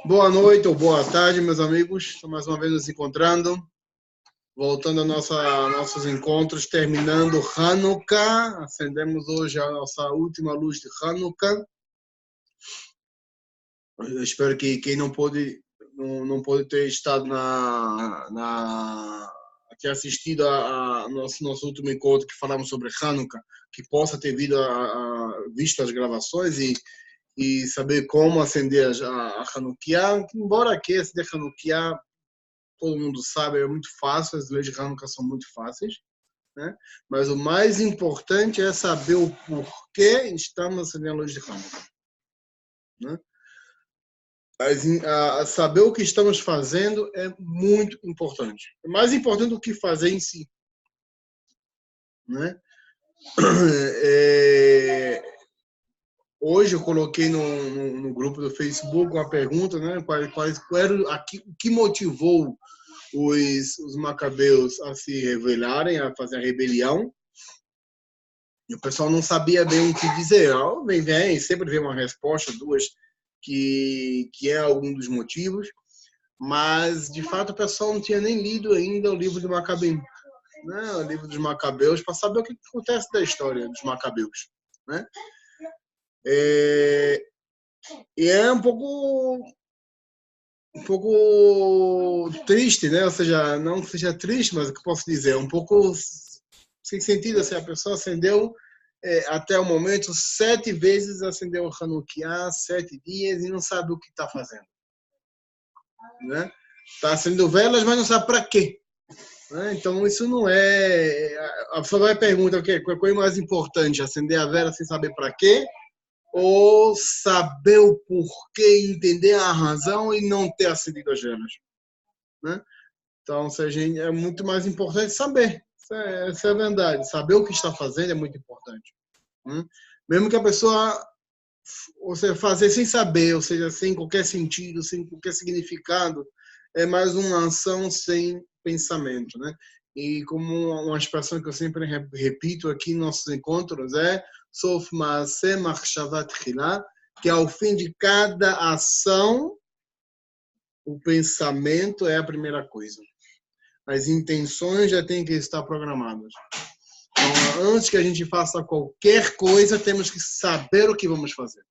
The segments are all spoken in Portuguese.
Boa noite ou boa tarde, meus amigos. Estamos mais uma vez nos encontrando, voltando a nossos encontros, terminando Hanukkah. Acendemos hoje a nossa última luz de Hanukkah. Eu espero que quem não pôde ter estado ter assistido a nosso último encontro que falamos sobre Hanukkah, que possa ter visto as gravações e saber como acender a Hanukkah. Embora aqui acender Hanukkah, todo mundo sabe, é muito fácil, as leis de Hanukkah são muito fáceis, né? Mas o mais importante é saber o porquê estamos acendendo a luz de Hanukkah, né? Saber o que estamos fazendo é muito importante. É mais importante do que fazer em si, né? Hoje eu coloquei no grupo do Facebook uma pergunta, né? O que motivou os macabeus a se rebelarem, a fazer a rebelião. E o pessoal não sabia bem o que dizer. Sempre vem uma resposta, duas, que é algum dos motivos. Mas, de fato, o pessoal não tinha nem lido ainda o livro do Macabeus, né? O livro dos Macabeus, para saber o que acontece da história dos Macabeus, né? E é um pouco triste, né? Ou seja, não seja triste, mas o que eu posso dizer? Um pouco sem sentido. Assim, a pessoa acendeu, até o momento, 7 vezes acendeu o Hanukkah, 7 dias, e não sabe o que está fazendo, né? Está acendendo velas, mas não sabe para quê, né? Então, isso não é... A pessoa vai perguntar qual é o mais importante, acender a vela sem saber para quê, ou saber o porquê, entender a razão e não ter acendido as velas, né? Então, é muito mais importante saber. Essa é a verdade. Saber o que está fazendo é muito importante, né? Mesmo que a pessoa, ou seja, fazer sem saber, ou seja, sem qualquer sentido, sem qualquer significado, é mais uma ação sem pensamento, né? E como uma expressão que eu sempre repito aqui nos nossos encontros é Sof Maaseh Machshavat Tchilah, que ao fim de cada ação, o pensamento é a primeira coisa. As intenções já têm que estar programadas. Então, antes que a gente faça qualquer coisa, temos que saber o que vamos fazer.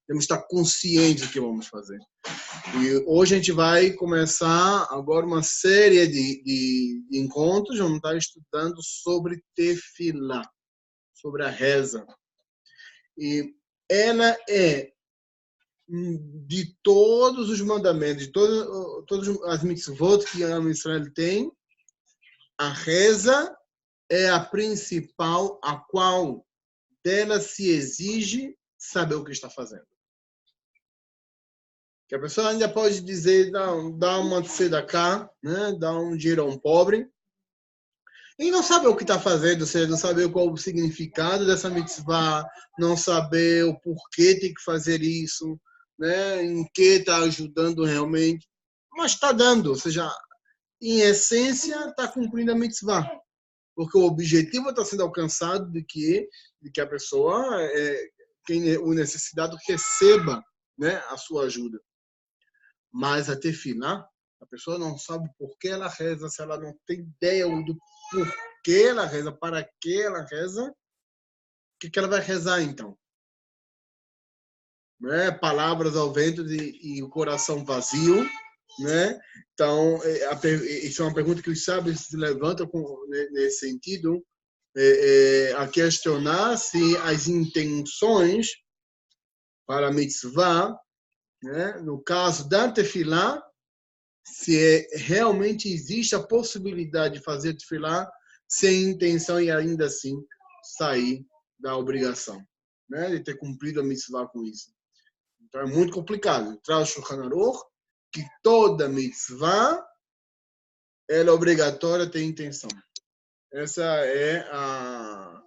Temos que estar conscientes do que vamos fazer. E hoje a gente vai começar agora uma série de encontros. Vamos estar estudando sobre Tefilá, sobre a reza. E ela é, de todos os mandamentos, de todas as mitzvot que a Israel tem, a reza é a principal, a qual dela se exige saber o que está fazendo. Que a pessoa ainda pode dizer, dá uma tzedakah, né? Dá um dinheiro a um pobre, e não saber o que está fazendo, ou seja, não saber qual o significado dessa mitzvah, não saber o porquê tem que fazer isso, né? Em que está ajudando realmente, mas está dando, ou seja, em essência está cumprindo a mitzvah, porque o objetivo está sendo alcançado de que a pessoa, o necessitado, receba, né, a sua ajuda. Mas a tefilá, a pessoa não sabe por que ela reza, se ela não tem ideia do porquê ela reza, para que ela reza, o que ela vai rezar então? Né? Palavras ao vento e o coração vazio, né? Então, isso é uma pergunta que os sábios se levantam nesse sentido, a questionar se as intenções para a mitzvah, né? No caso da tefilá, se realmente existe a possibilidade de fazer tefilá sem intenção e ainda assim sair da obrigação, né? De ter cumprido a mitzvah com isso. Então é muito complicado. Traz o Shulchan Aruch que toda mitzvah ela é obrigatória ter intenção. Essa é a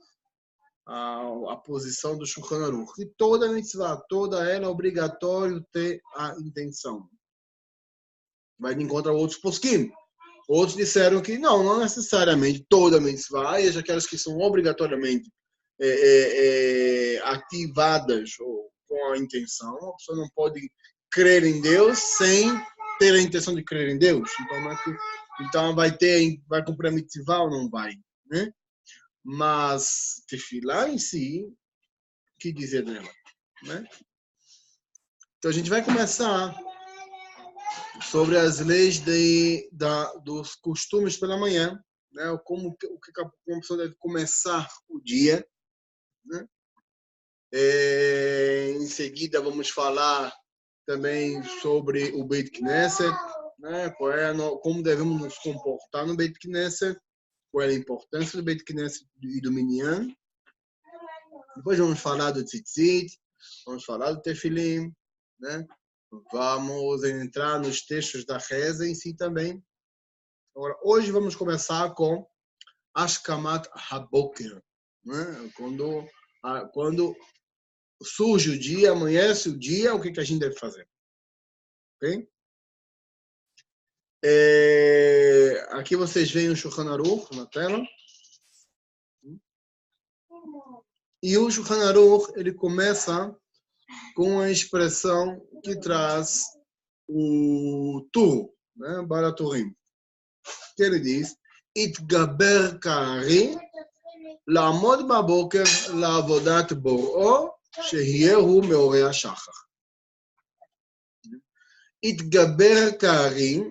posição do Shulchan Aruch. E toda mitzvah, toda ela é obrigatório ter a intenção. Vai de encontro a outros poskim. Outros disseram que não necessariamente toda mitzvah, e aquelas que são obrigatoriamente ativadas ou com uma intenção. A pessoa não pode crer em Deus sem ter a intenção de crer em Deus. Então, não é que, então vai cumprir a mitzvah ou não vai, né? Mas tefilá em si, o que dizer dela, né? Então a gente vai começar sobre as leis dos costumes pela manhã, né? Como a pessoa deve começar o dia, né? Em seguida vamos falar também sobre o Beit Knesset, né? Como devemos nos comportar no Beit Knesset, qual é a importância do Beit Knesset e do Minyan. Depois vamos falar do Tzitzit, vamos falar do Tefilim, né? Vamos entrar nos textos da reza em si também. Agora, hoje vamos começar com Ashkamat Haboker, né? Quando surge o dia, amanhece o dia, o que a gente deve fazer? Okay? Aqui vocês veem o Shulchan Aruch na tela. E o Shulchan Aruch, ele começa com a expressão que traz o Tur, né? Baraturim. Que ele diz, Itgaber Kari, לעמוד בבוקר לעבודת בוראו, שיהיה הוא מעורר השחר. יתגבר כארי,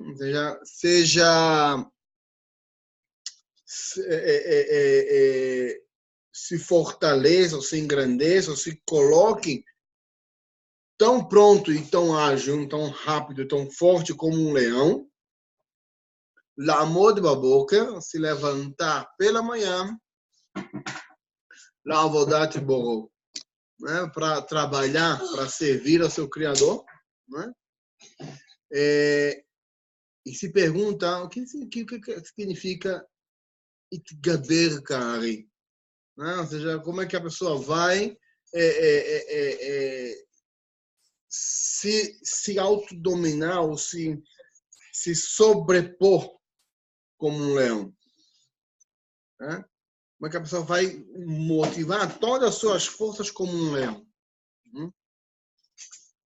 se fortaleça, ou se engrandeça, ou se coloque tão pronto e tão ágil, tão rápido, tão forte como um leão. לעמוד בבוקר, se levantar pela manhã, לעבודת בוראו, né, para trabalhar, para servir ao seu Criador, né? E se pergunta o que significa Itgaber Kari, né? Ou seja, como é que a pessoa vai se autodominar ou se sobrepor como um leão, né? Como é que a pessoa vai motivar todas as suas forças como um leão?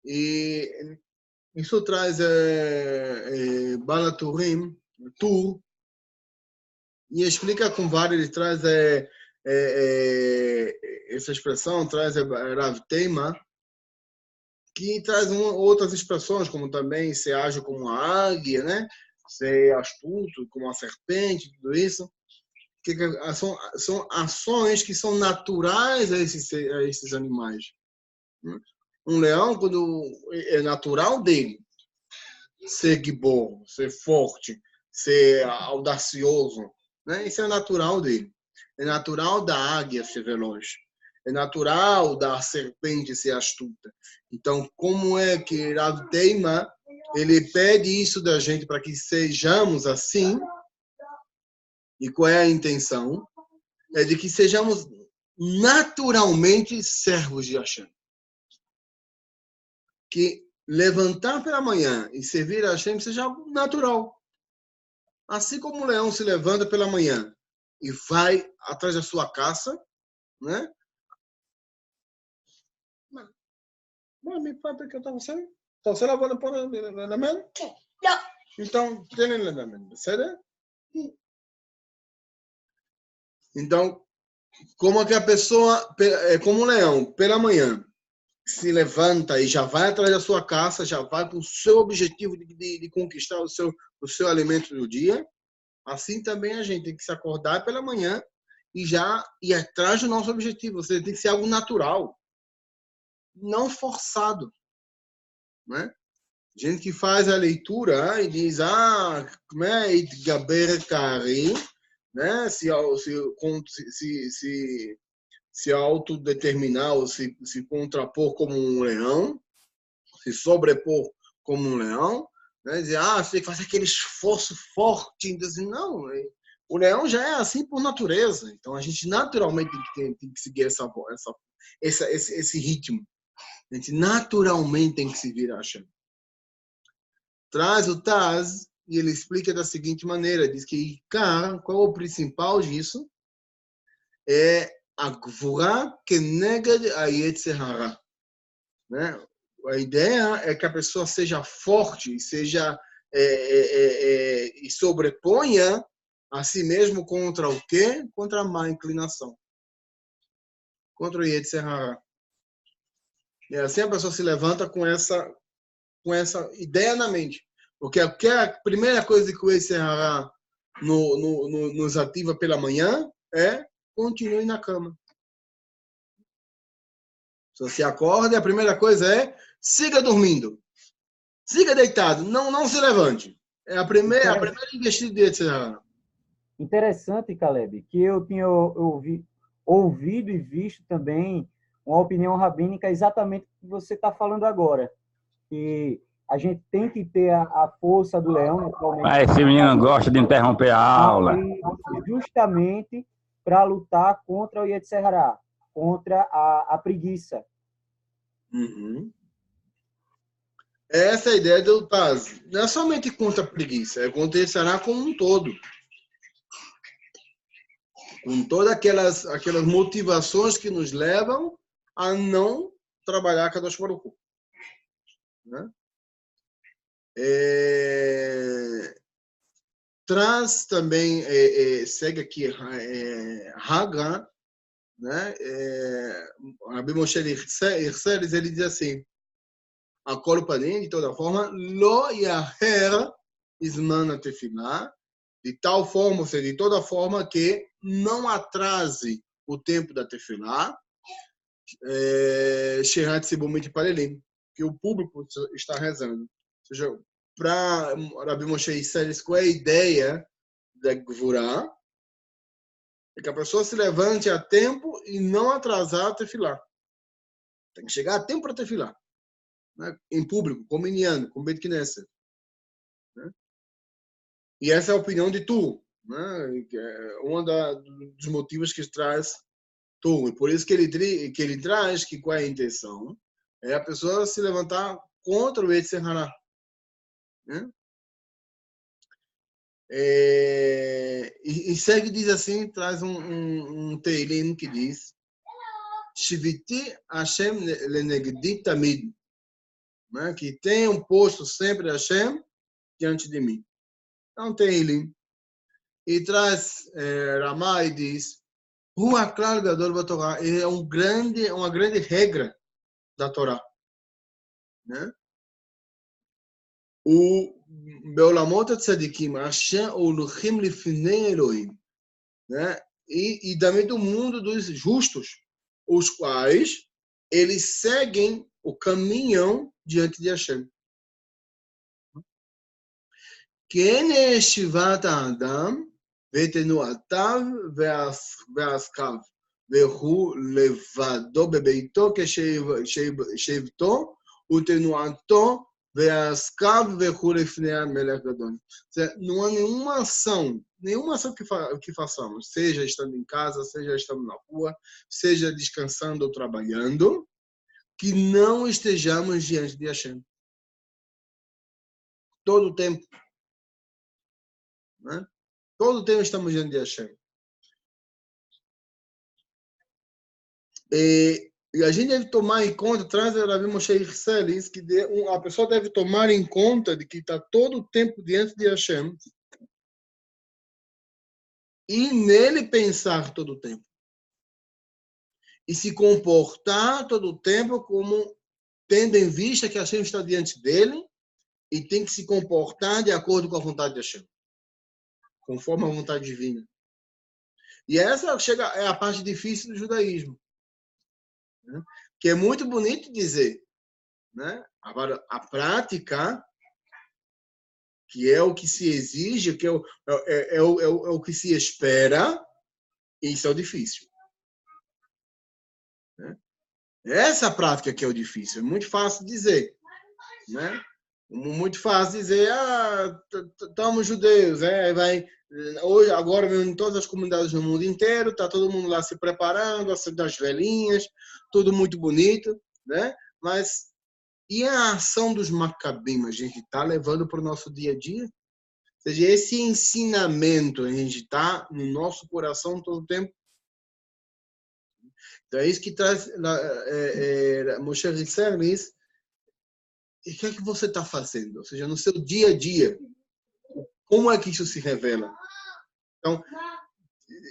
E isso traz Balaturim, Tur, e explica com vários, ele traz essa expressão, traz Rav Teima, que traz outras expressões, como também ser ágil como uma águia, né? Ser astuto como uma serpente, tudo isso. Que são ações que são naturais a esses animais. Um leão, quando é natural dele, ser gibor, ser forte, ser audacioso, né? Isso é natural dele. É natural da águia ser veloz. É natural da serpente ser astuta. Então, como é que Rav Teima, ele pede isso da gente para que sejamos assim? E qual é a intenção? É de que sejamos naturalmente servos de Hashem. Que levantar pela manhã e servir a Hashem seja algo natural. Assim como o leão se levanta pela manhã e vai atrás da sua caça, né? Me fala que eu estava sendo. Então, você lavou na mão? Não. Então, tem na mão, certo? Então, como é que a pessoa, como um leão, pela manhã, se levanta e já vai atrás da sua caça, já vai para o seu objetivo de conquistar o seu alimento do dia, assim também a gente tem que se acordar pela manhã e já ir atrás do nosso objetivo. Ou seja, tem que ser algo natural, não forçado, né? Gente que faz a leitura e diz, como é Itgaber Kari, né? Se autodeterminar ou se contrapor como um leão, se sobrepor como um leão, né? Dizer, você tem que fazer aquele esforço forte. Dizer, não, o leão já é assim por natureza. Então, a gente naturalmente tem que seguir esse ritmo. A gente naturalmente tem que seguir a Hashem. Traz o Taz e ele explica da seguinte maneira. Diz que qual é o principal disso? É a Gvura Keneged a Yetzer Hara. né? A ideia é que a pessoa seja forte, seja e sobreponha a si mesmo contra o quê? Contra a má inclinação, contra o Yetzer Hara. E assim a pessoa se levanta com essa ideia na mente. Porque a primeira coisa que o Yetzer Hara nos ativa pela manhã é continue na cama. Se você acorda, a primeira coisa é siga dormindo. Siga deitado, não se levante. É a primeira investida de Yetzer Hara. Interessante, Caleb, que eu tinha ouvido e visto também uma opinião rabínica exatamente o que você está falando agora. Que a gente tem que ter a força do leão, naturalmente. Esse menino gosta de interromper a aula. Justamente para lutar contra o Yetzer Hara, contra a preguiça. Uhum. Essa é a ideia do Taz. Não é somente contra a preguiça, é contra esse Hará como um todo. Com todas aquelas motivações que nos levam a não trabalhar Kadosh Baruch Hu. Né? Traz também, segue aqui, Haga, né? Rabbi Moshe Hirselis, ele diz assim, a Panim, de toda forma, lo yaher isman tefilá, de tal forma, ou seja, de toda forma que não atrase o tempo da tefilá, Shehat Sibumit Palelim, que o público está rezando. Ou seja, para Rabbi Moshe Hirselis, qual é a ideia da Gvurá? É que a pessoa se levante a tempo e não atrasar a tefilá. Tem que chegar a tempo para tefilá. Né? Em público, com Minyan, com Bet Knesset. Né? E essa é a opinião de Tu. Né? Um dos motivos que traz Tu. E por isso que ele traz que qual é a intenção? É a pessoa se levantar contra o Yetzer Hara. Né? E segue diz assim, traz um Teilim que diz Shiviti Hashem lenegdi tamid, né? Que tenham posto sempre Hashem diante de mim. Então tem ele. E traz Ramá e diz Rua Klal Gadol Batorá é uma grande regra da Torá. Né? O Beolamot Tzadikim Hashem Uluchim Lifnei Elohim. Né? E também do mundo dos justos, os quais eles seguem o caminhão diante de Hashem. כן ישיבת האדם ותנועתיו ועסקיו, והוא לבדו בביתו כשבתו ותנועתו ועסקיו וכו' לפני המלך גדול. Não há nenhuma ação que façamos, seja estando em casa, seja estando na rua, seja descansando ou trabalhando, que não estejamos diante de Hashem. Todo o tempo. Né? Todo o tempo estamos diante de Hashem. E a gente deve tomar em conta, traz o Rabbi Moshe Hirselis, que a pessoa deve tomar em conta de que está todo o tempo diante de Hashem e nele pensar todo o tempo. E se comportar todo o tempo como tendo em vista que Hashem está diante dele e tem que se comportar de acordo com a vontade de Hashem, conforme a vontade divina. E essa é a parte difícil do judaísmo. Né? Que é muito bonito dizer. Né? Agora, a prática, que é o que se exige, que é o que se espera, isso é o difícil. Né? Essa prática que é o difícil. É muito fácil dizer. Né? Muito fácil dizer, estamos judeus, hoje, agora mesmo, em todas as comunidades no mundo inteiro, está todo mundo lá se preparando, acendendo as velhinhas, tudo muito bonito, né? Mas e a ação dos Macabim, a gente está levando para o nosso dia a dia? Ou seja, esse ensinamento, a gente está no nosso coração todo o tempo. Então é isso que traz Moshe Risserlis. E o que é que você está fazendo? Ou seja, no seu dia a dia, como é que isso se revela? Então,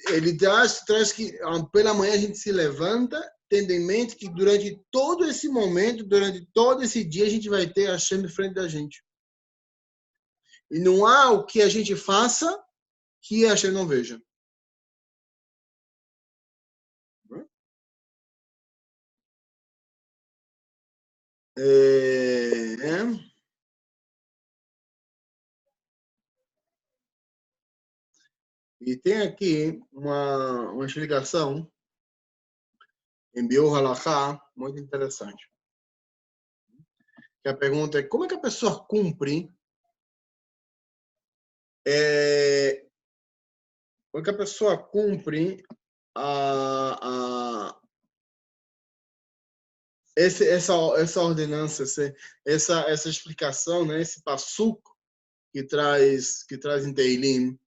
ele traz que pela manhã a gente se levanta, tendo em mente que durante todo esse momento, durante todo esse dia, a gente vai ter a Hashem em frente da gente. E não há o que a gente faça que a Hashem não veja. E tem aqui uma explicação em Biur Halachá muito interessante. Que a pergunta é como é que a pessoa cumpre como é que a pessoa cumpre essa ordenança, essa explicação, né, esse passuco que traz em Teilim,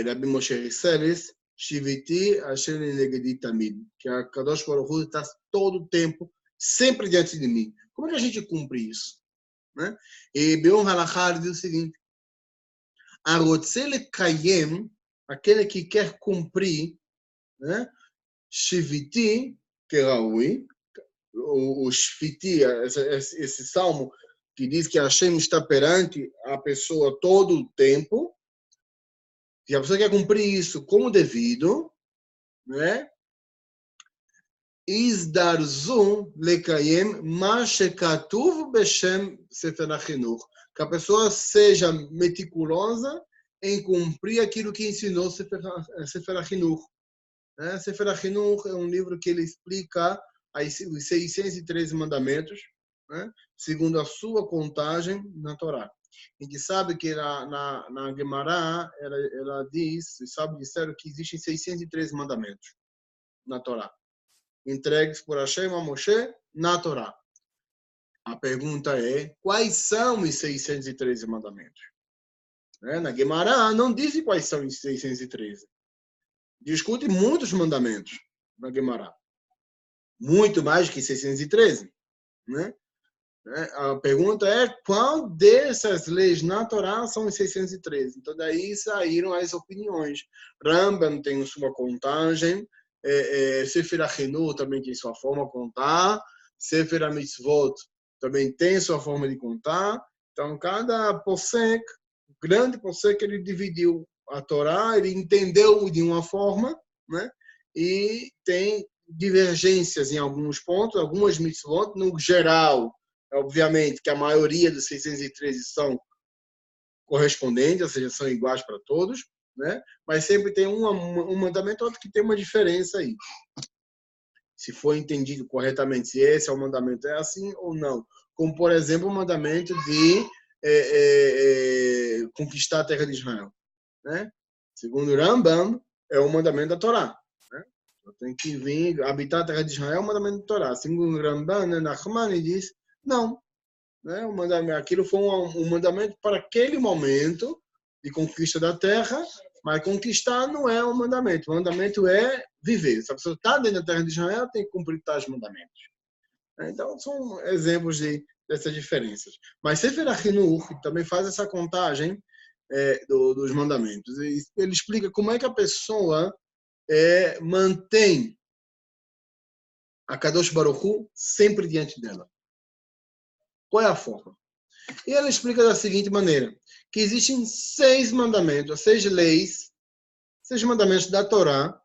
Rabbi Moshe Risseles, Shiviti Asher Negedi Tamid, que a Kadosh Baruch Hu está todo o tempo, sempre diante de mim. Como é que a gente cumpre isso? Né? E Beon Halachar diz o seguinte: Arotze lekayem, aquele que quer cumprir, né? Shiviti, que é Raui, o Shviti, esse salmo que diz que Hashem está perante a pessoa todo o tempo, e a pessoa quer cumprir isso como devido, né? Isdarzu lekayem ma shekatuv beshem Sefer HaChinuch. Que a pessoa seja meticulosa em cumprir aquilo que ensinou Sefer HaChinuch. Sefer HaChinuch é um livro que ele explica os 613 mandamentos, né? Segundo a sua contagem na Torá. A gente sabe que na Gemara, ela diz, os sábios disseram que existem 613 mandamentos na Torá, entregues por Hashem a Moshe na Torá. A pergunta é, quais são os 613 mandamentos? Na Gemara não dizem quais são os 613. Discute muitos mandamentos na Gemara. Muito mais que 613. Né? A pergunta é qual dessas leis na Torá são os 613. Então, daí saíram as opiniões. Rambam tem sua contagem, Sefer HaChinuch também tem sua forma de contar, Sefer HaMitzvot também tem sua forma de contar. Então, cada posek, grande posek, ele dividiu a Torá, ele entendeu de uma forma, né? E tem divergências em alguns pontos, algumas mitzvot, no geral, obviamente que a maioria dos 613 são correspondentes, ou seja, são iguais para todos, né? Mas sempre tem um mandamento outro que tem uma diferença aí. Se for entendido corretamente, se esse é o mandamento, é assim ou não. Como, por exemplo, o mandamento de conquistar a terra de Israel. Né? Segundo o Rambam, é o mandamento da Torá. Né? Tem que vir habitar a terra de Israel, é o mandamento da Torá. Segundo o Rambam, né, Nachmani diz, não. Né? O mandamento, aquilo foi um mandamento para aquele momento de conquista da terra, mas conquistar não é um mandamento. O mandamento é viver. Se a pessoa está dentro da terra de Israel, tem que cumprir tais mandamentos. Então, são exemplos dessas diferenças. Mas Sefer HaChinuch também faz essa contagem dos mandamentos. Ele explica como é que a pessoa mantém a Kadosh Baruch Hu sempre diante dela. Qual é a forma? E ele explica da seguinte maneira, que existem 6 mandamentos, 6 leis, 6 mandamentos da Torá,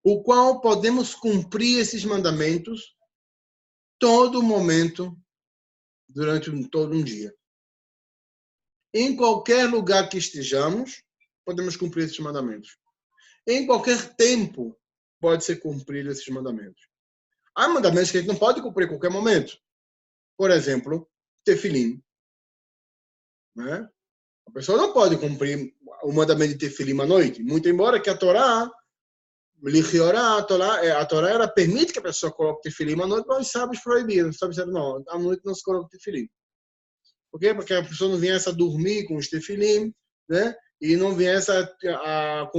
o qual podemos cumprir esses mandamentos todo momento, durante todo um dia. Em qualquer lugar que estejamos, podemos cumprir esses mandamentos. Em qualquer tempo, pode ser cumprido esses mandamentos. Há mandamentos que a gente não pode cumprir em qualquer momento. Por exemplo, tefilim. Né? A pessoa não pode cumprir o mandamento de tefilim à noite, muito embora que a Torá, a Torá ela permite que a pessoa coloque tefilim à noite, mas os sábios proibiram. Os sábios disseram, não, à noite não se coloca tefilim. Por quê? Porque a pessoa não viesse a dormir com os tefilim, né? E não viesse a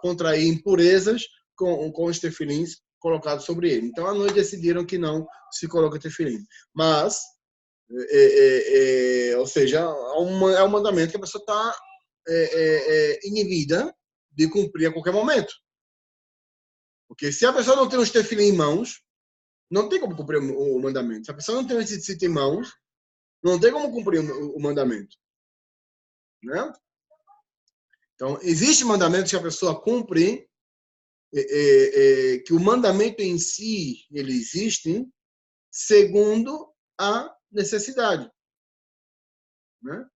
contrair impurezas com os tefilins colocados sobre ele. Então, à noite decidiram que não se coloca tefilim. Mas, ou seja, é um mandamento que a pessoa está inibida de cumprir a qualquer momento. Porque se a pessoa não tem os tefilim em mãos, não tem como cumprir o mandamento. Se a pessoa não tem o tzitzit em mãos, não tem como cumprir o mandamento. Né? Então, existem mandamentos que a pessoa cumpre, que o mandamento em si, ele existe segundo a necessidade. Né?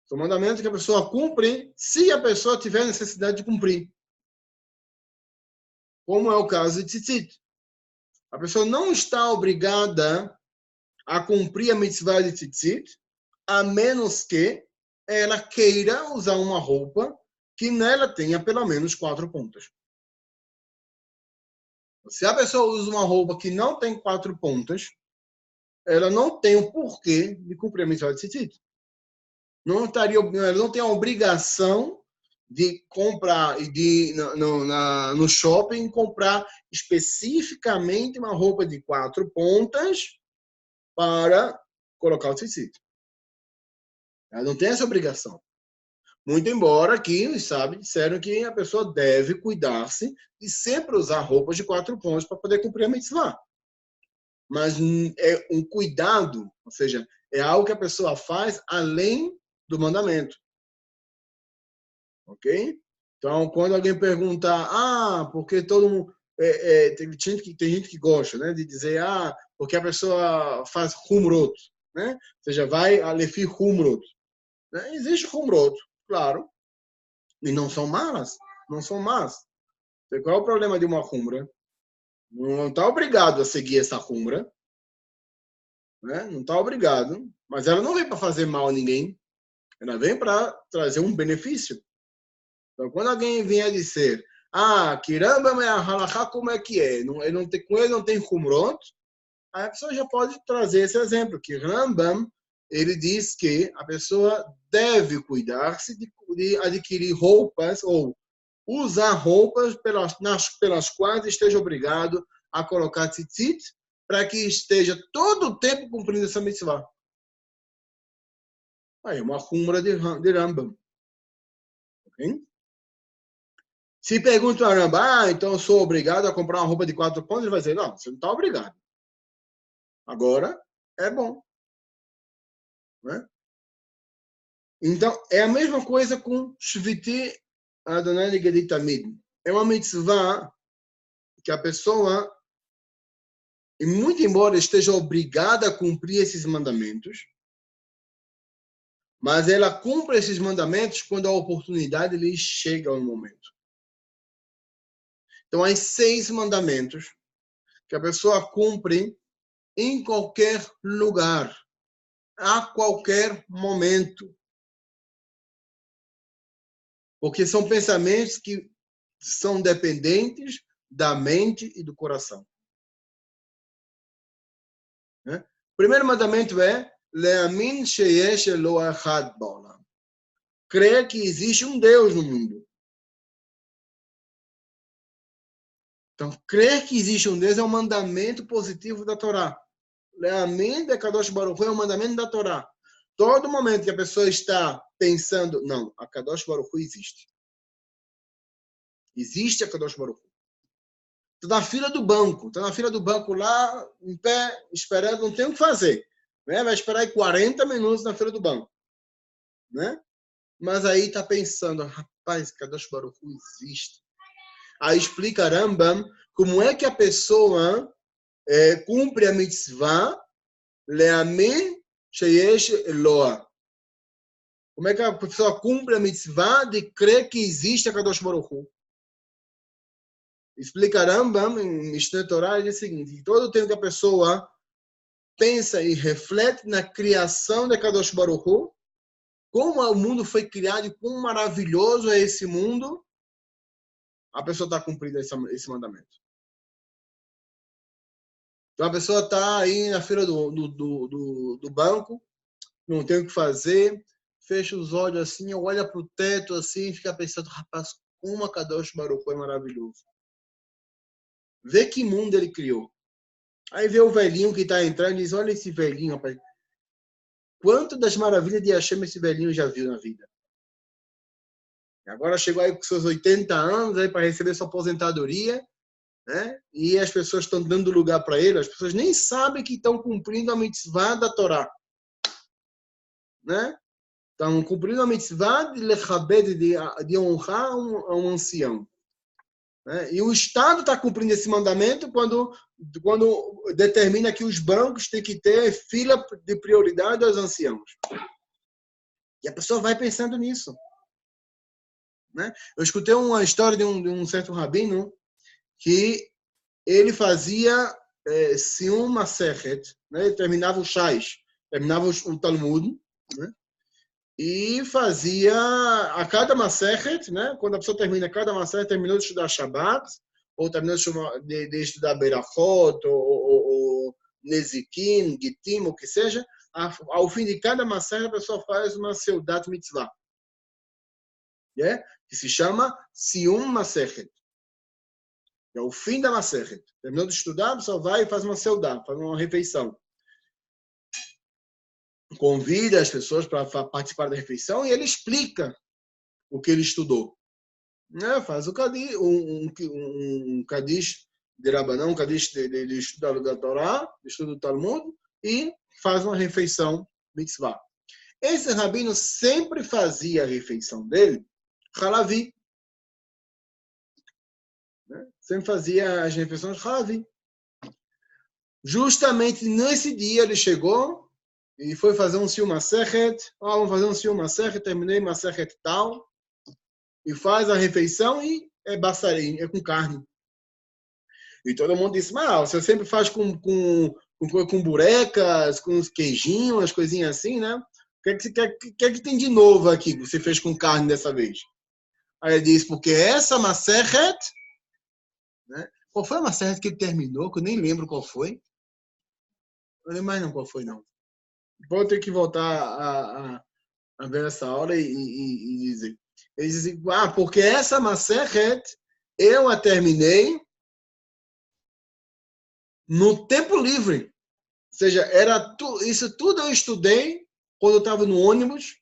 São mandamentos que a pessoa cumpre se a pessoa tiver necessidade de cumprir. Como é o caso de tzitzit. A pessoa não está obrigada a cumprir a mitzvah de tzitzit, a menos que ela queira usar uma roupa que nela tenha pelo menos 4 pontas. Se a pessoa usa uma roupa que não tem 4 pontas, ela não tem o porquê de cumprir a mitzvah de tzitzit. Ela não tem a obrigação de comprar e de no shopping comprar especificamente uma roupa de 4 pontas para colocar o tzitzit. Ela não tem essa obrigação. Muito embora aqui, os sábios disseram que a pessoa deve cuidar-se de sempre usar roupas de 4 pontos para poder cumprir a mitzvah. Mas é um cuidado, ou seja, é algo que a pessoa faz além do mandamento. Ok? Então, quando alguém perguntar, porque todo mundo... tem gente que gosta, né, de dizer, porque a pessoa faz humrot, né? Ou seja, vai a lefi humrot. Né? Existe humrot, claro, e não são más. Não são más. Qual é o problema de uma humra? Não está obrigado a seguir essa humra. Né? Não está obrigado. Mas ela não vem para fazer mal a ninguém. Ela vem para trazer um benefício. Então, quando alguém vem a dizer, que Rambam é a halakha, como é que é? Com ele não tem humrot, aí a pessoa já pode trazer esse exemplo, que Rambam, ele diz que a pessoa deve cuidar-se de adquirir roupas ou usar roupas pelas quais esteja obrigado a colocar tzitzit, para que esteja todo o tempo cumprindo essa mitzvah. Aí, uma humra de Rambam. Okay? Se pergunta a Rambam, então eu sou obrigado a comprar uma roupa de 4 pontos, ele vai dizer, não, você não está obrigado. Agora, é bom. Né? Então, é a mesma coisa com Shviti Adonai Ligedi Tamid. É uma mitzvah que a pessoa, e muito embora esteja obrigada a cumprir esses mandamentos, mas ela cumpre esses mandamentos quando a oportunidade lhe chega ao momento. Então, há 6 mandamentos que a pessoa cumpre em qualquer lugar, a qualquer momento. Porque são pensamentos que são dependentes da mente e do coração. Né? O primeiro mandamento é Le'amin sheyesh Elo echad ba'olam. Crer que existe um Deus no mundo. Então, crer que existe um Deus é um mandamento positivo da Torá. Le'amin de Kadosh Baruch Hu é um mandamento da Torá. Todo momento que a pessoa está pensando, não, a Kadosh Baruch Hu existe. Existe a Kadosh Baruch Hu. Está na fila do banco. Está na fila do banco lá, em pé, esperando, não tem o que fazer. Né? Vai esperar aí 40 minutos na fila do banco. Né? Mas aí está pensando, rapaz, Kadosh Baruch Hu existe. Aí explica Rambam como é que a pessoa cumpre a mitzvah le'amin sheyesh Eloah. Como é que a pessoa cumpre a mitzvah de crer que existe a Kadosh Baruch Hu? Explica Rambam em Mishneh Torah, ele diz o seguinte, todo tempo que a pessoa pensa e reflete na criação de Kadosh Baruch Hu, como o mundo foi criado e quão maravilhoso é esse mundo, a pessoa está cumprindo esse mandamento. Então a pessoa está aí na fila do banco, não tem o que fazer, fecha os olhos assim, olha para o teto assim, fica pensando, rapaz, como a Kadosh Baruch Hu é maravilhoso. Vê que mundo ele criou. Aí vê o velhinho que está entrando e diz, olha esse velhinho, rapaz. Quanto das maravilhas de Hashem esse velhinho já viu na vida? Agora chegou aí com seus 80 anos aí para receber sua aposentadoria, né? E as pessoas estão dando lugar para ele. As pessoas nem sabem que estão cumprindo a mitzvah da Torá, né? Estão cumprindo a mitzvah de lechabed, de honrar um ancião. Né? E o Estado está cumprindo esse mandamento quando determina que os bancos têm que ter fila de prioridade aos anciãos. E a pessoa vai pensando nisso. Né? Eu escutei uma história de um certo rabino que ele fazia Sium Masechet, né? Ele terminava o Shais, terminava o Talmud, né? E fazia a cada Masechet, né? Quando a pessoa termina cada Masechet, terminou de estudar Shabbat, ou terminou de estudar Berachot, ou Nezikin, Gitim, o que seja, ao fim de cada Masechet, a pessoa faz uma Seudat Mitzvah, né? Que se chama Sium Masechet. É o fim da Masechet. Terminou de estudar, a pessoa vai e faz uma Seudat, faz uma refeição. Convida as pessoas para participar da refeição e ele explica o que ele estudou. Né? Faz o Kadish, um Kadish de Rabanão, um Kadish de estudo da Torá, de estudo do Talmud, e faz uma refeição mitzvah. Esse rabino sempre fazia a refeição dele, halavi. Né? Sempre fazia as refeições halavi. Justamente nesse dia ele chegou e foi fazer um Sium Masechet. Vamos fazer um Sium Masechet, terminei Masechet tal. E faz a refeição e é bassarim, é com carne. E todo mundo disse, mas você sempre faz com burecas, com uns queijinhos, umas coisinhas assim, né? O que tem de novo aqui que você fez com carne dessa vez? Aí ele disse, porque essa Masechet, né? Qual foi a Masechet que ele terminou, que eu nem lembro qual foi? Eu não lembro mais não qual foi, não. Vou ter que voltar a ver essa aula e dizer. Eles dizem, porque essa Masechet eu a terminei no tempo livre. Ou seja, isso tudo eu estudei quando eu estava no ônibus,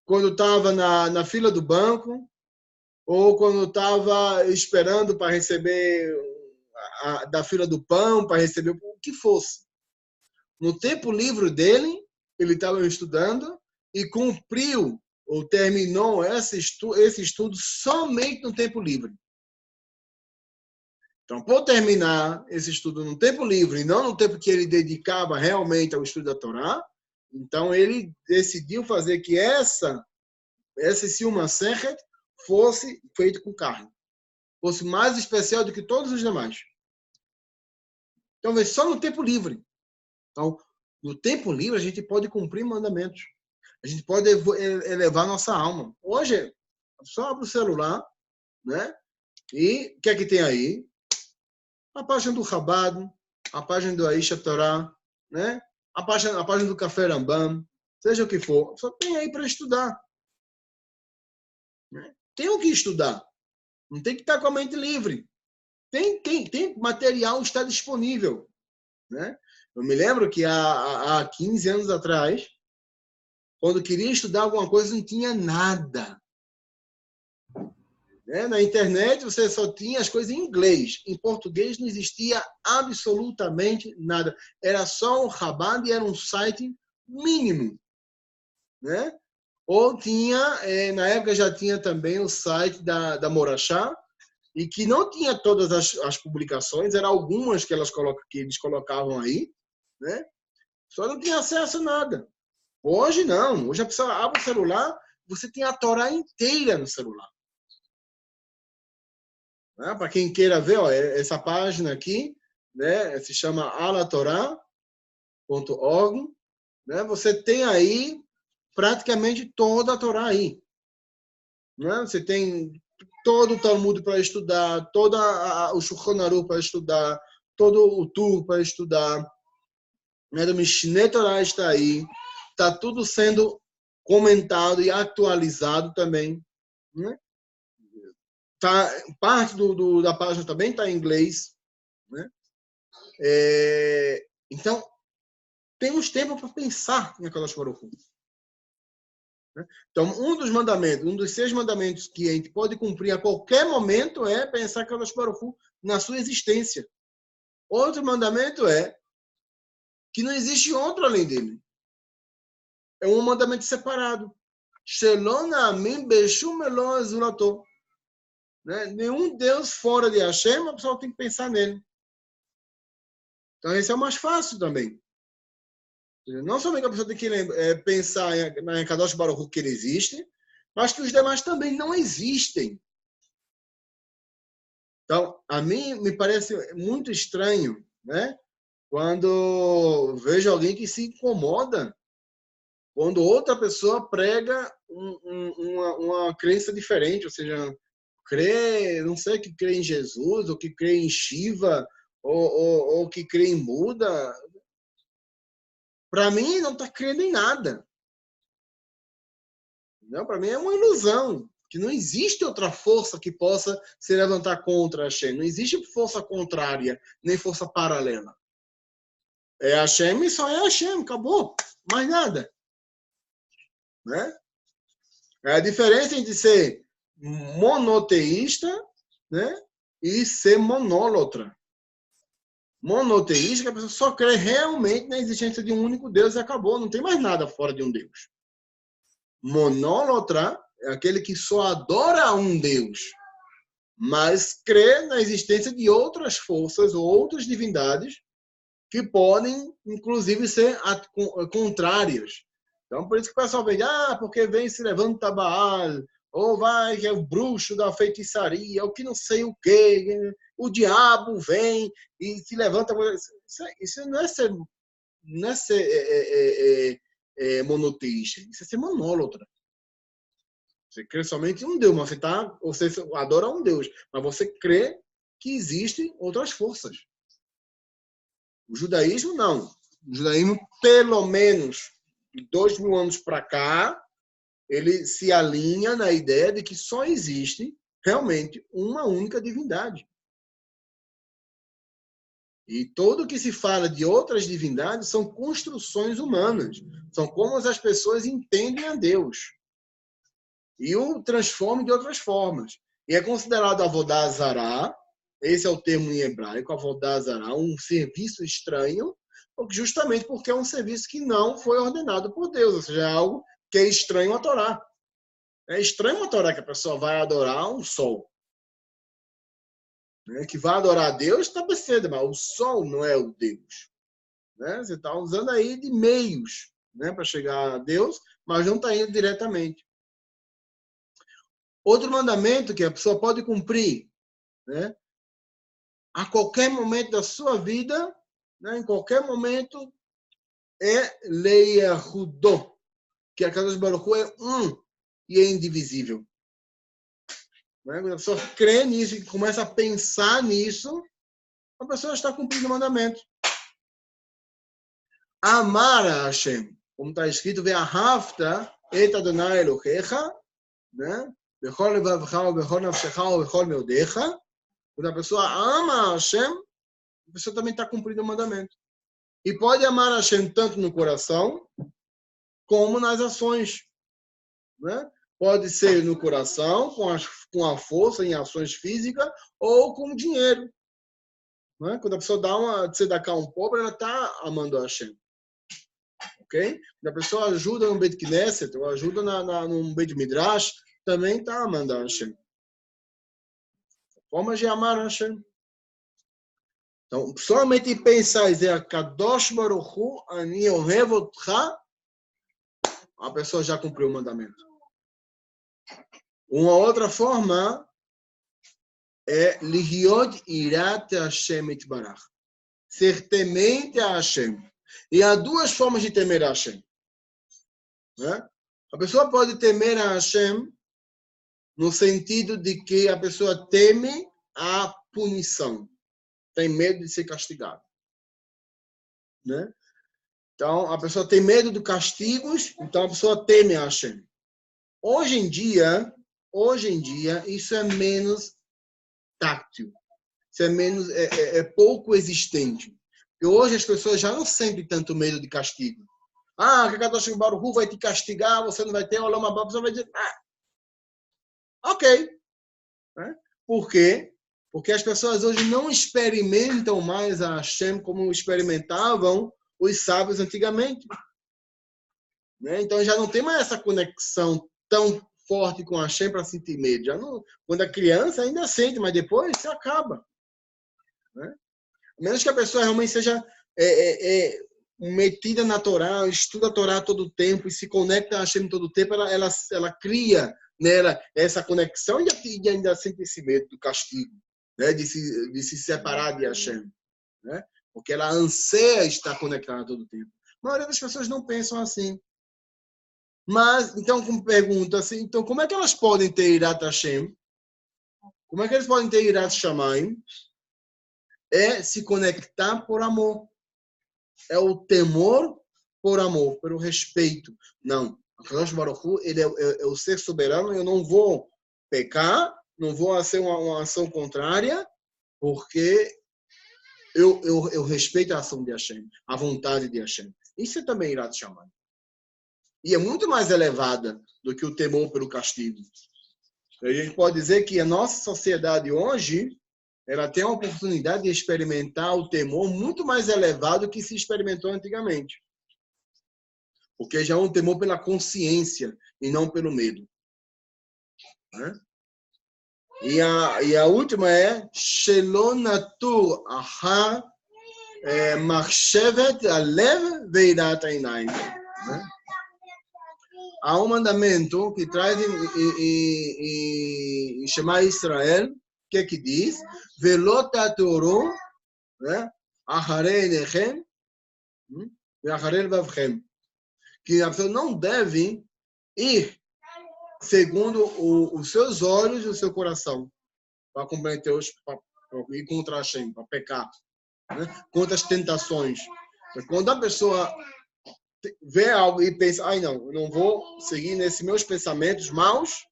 quando eu estava na fila do banco, ou quando eu estava esperando para receber da fila do pão, para receber o que fosse. No tempo livre dele, ele estava estudando e cumpriu ou terminou esse estudo somente no tempo livre. Então, por terminar esse estudo no tempo livre e não no tempo que ele dedicava realmente ao estudo da Torá, então ele decidiu fazer que esse Sium Masechet fosse feito com carne. Fosse mais especial do que todos os demais. Então, é só no tempo livre. Então, no tempo livre, a gente pode cumprir mandamentos. A gente pode elevar nossa alma. Hoje, só abre o celular, né? E o que é que tem aí? A página do Chabad, a página do Aisha Torá, né? A página do Café Rambam, seja o que for. Só tem aí para estudar. Né? Tem o que estudar. Não tem que estar com a mente livre. Tem material, está disponível. Né? Eu me lembro que há 15 anos atrás, quando queria estudar alguma coisa, não tinha nada. Né? Na internet, você só tinha as coisas em inglês. Em português, não existia absolutamente nada. Era só um Chabad e era um site mínimo. Né? Ou tinha, na época já tinha também o site da Morachá, e que não tinha todas as publicações, eram algumas que eles colocavam aí, né? Só não tinha acesso a nada. Hoje não. Hoje a pessoa abre o celular, você tem a Torá inteira no celular. Né? Para quem queira ver, ó, essa página aqui, né, se chama alatorá.org, né? Você tem aí praticamente toda a Torá aí. Né? Você tem todo o Talmud para estudar, todo o Shulchan Aruch para estudar, todo o Tur para estudar. Né? O Mishneh Torah está aí. Está tudo sendo comentado e atualizado também. Né? Parte da página também está em inglês. né? Então, temos tempo para pensar em Akadosh Baruch Hu. Então, um dos mandamentos, um dos 6 mandamentos que a gente pode cumprir a qualquer momento é pensar em Akadosh Baruch Hu na sua existência. Outro mandamento é que não existe outro além dele. É um mandamento separado. Né? Nenhum Deus fora de Hashem, a pessoa tem que pensar nele. Então, esse é o mais fácil também. Não somente a pessoa tem que pensar em Kadosh Baruch Hu que ele existe, mas que os demais também não existem. Então, a mim me parece muito estranho, né? Quando vejo alguém que se incomoda quando outra pessoa prega uma crença diferente, ou seja, não sei, que crê em Jesus, ou que crê em Shiva, ou que crê em Buda. Para mim, não está crendo em nada. Para mim, é uma ilusão. Que não existe outra força que possa se levantar contra Hashem. Não existe força contrária, nem força paralela. É Hashem e só é Hashem. Acabou. Mais nada. Né? É a diferença entre ser monoteísta, né, e ser monólatra. Monoteísta, que a pessoa só crê realmente na existência de um único Deus e acabou. Não tem mais nada fora de um Deus. Monólatra é aquele que só adora um Deus, mas crê na existência de outras forças ou outras divindades que podem, inclusive, ser contrárias. Então, por isso que o pessoal vem, porque vem se levanta Baal, ou vai que é o bruxo da feitiçaria, ou que não sei o quê, o diabo vem e se levanta. Isso não é ser monoteísta, isso é ser monólatra. Você crê somente em um Deus, mas você adora um Deus, mas você crê que existem outras forças. O judaísmo, não. O judaísmo, pelo menos 2000 anos para cá, ele se alinha na ideia de que só existe realmente uma única divindade. E tudo que se fala de outras divindades são construções humanas. São como as pessoas entendem a Deus. E o transformam de outras formas. E é considerado Avodah Zará, esse é o termo em hebraico, Avodah Zará, um serviço estranho, justamente porque é um serviço que não foi ordenado por Deus, ou seja, é algo que é estranho à Torá. É estranho à Torá que a pessoa vai adorar um sol. Que vai adorar a Deus, está percebendo, mas o sol não é o Deus. Você está usando aí de meios para chegar a Deus, mas não está indo diretamente. Outro mandamento que a pessoa pode cumprir, a qualquer momento da sua vida, em qualquer momento, é Leiahudô, que a Kadosh Baruch Hu é um e é indivisível. Quando a pessoa crê nisso e começa a pensar nisso, a pessoa está cumprindo o mandamento. Amar a Hashem, como está escrito, Ve'ahavta et Adonai Elohecha, Bechol levavcha, bechol nafshecha, bechol meudecha. Quando a pessoa ama a Hashem, a pessoa também está cumprindo o mandamento. E pode amar a Hashem tanto no coração, como nas ações. Pode ser no coração, com a força, em ações físicas, ou com dinheiro. Quando a pessoa dá uma tzedakah a um pobre, ela está amando a Hashem. Ok? Quando a pessoa ajuda no Beit Knesset, ou ajuda num Beit Midrash, também está amando a Hashem. Formas de amar a Hashem. Então, somente pensar e dizer Kadosh Baruch Hu, Ani Ohev Otcha, a pessoa já cumpriu o mandamento. Uma outra forma é Lihiot Irat Hashem Itbarach. Ser temente a Hashem. E há 2 formas de temer a Hashem. A pessoa pode temer a Hashem no sentido de que a pessoa teme a punição. Tem medo de ser castigado. Então, a pessoa tem medo de castigos, então a pessoa teme a Hashem. Hoje em dia, isso é menos táctil. isso é pouco existente. E hoje as pessoas já não sentem tanto medo de castigo. Que Kadosh Baruch Hu vai te castigar, você não vai ter Olam Haba, você vai dizer, ok. Né? Por quê? Porque as pessoas hoje não experimentam mais a Hashem como experimentavam os sábios antigamente. Né? Então já não tem mais essa conexão tão forte com a Hashem para sentir medo. Já não, quando é criança ainda sente, mas depois se acaba. Né? A menos que a pessoa realmente seja metida na Torá, estuda a Torá todo o tempo e se conecta a Hashem todo o tempo, ela cria nela essa conexão e ainda sente esse medo do castigo, né? de se separar de Hashem. Né? Porque ela anseia estar conectada todo o tempo. A maioria das pessoas não pensam assim. Mas, então, como pergunta assim, então, como é que elas podem ter Irat Hashem? Como é que eles podem ter Irat Shamayim? É se conectar por amor. É o temor por amor, pelo respeito. Não. A Kadosh Baruch Hu, ele é o ser soberano. Eu não vou pecar, não vou fazer uma ação contrária, porque eu respeito a ação de Hashem, a vontade de Hashem. Isso é também Irat Shamayim. E é muito mais elevada do que o temor pelo castigo. A gente pode dizer que a nossa sociedade hoje, ela tem a oportunidade de experimentar o temor muito mais elevado que se experimentou antigamente. Porque já é um temor pela consciência e não pelo medo. Né? E a última é Shelo natur aha machshevet alev veidat einayim. Há um mandamento que traz em Shema Israel, que diz, Velo tatoru, acharei nechem, e acharei levavchem. Que a pessoa não deve ir segundo os seus olhos e o seu coração, para comprometer para ir contra Hashem, para pecar, né? Contra as tentações. Mas quando a pessoa vê algo e pensa, não, eu não vou seguir nesses meus pensamentos maus,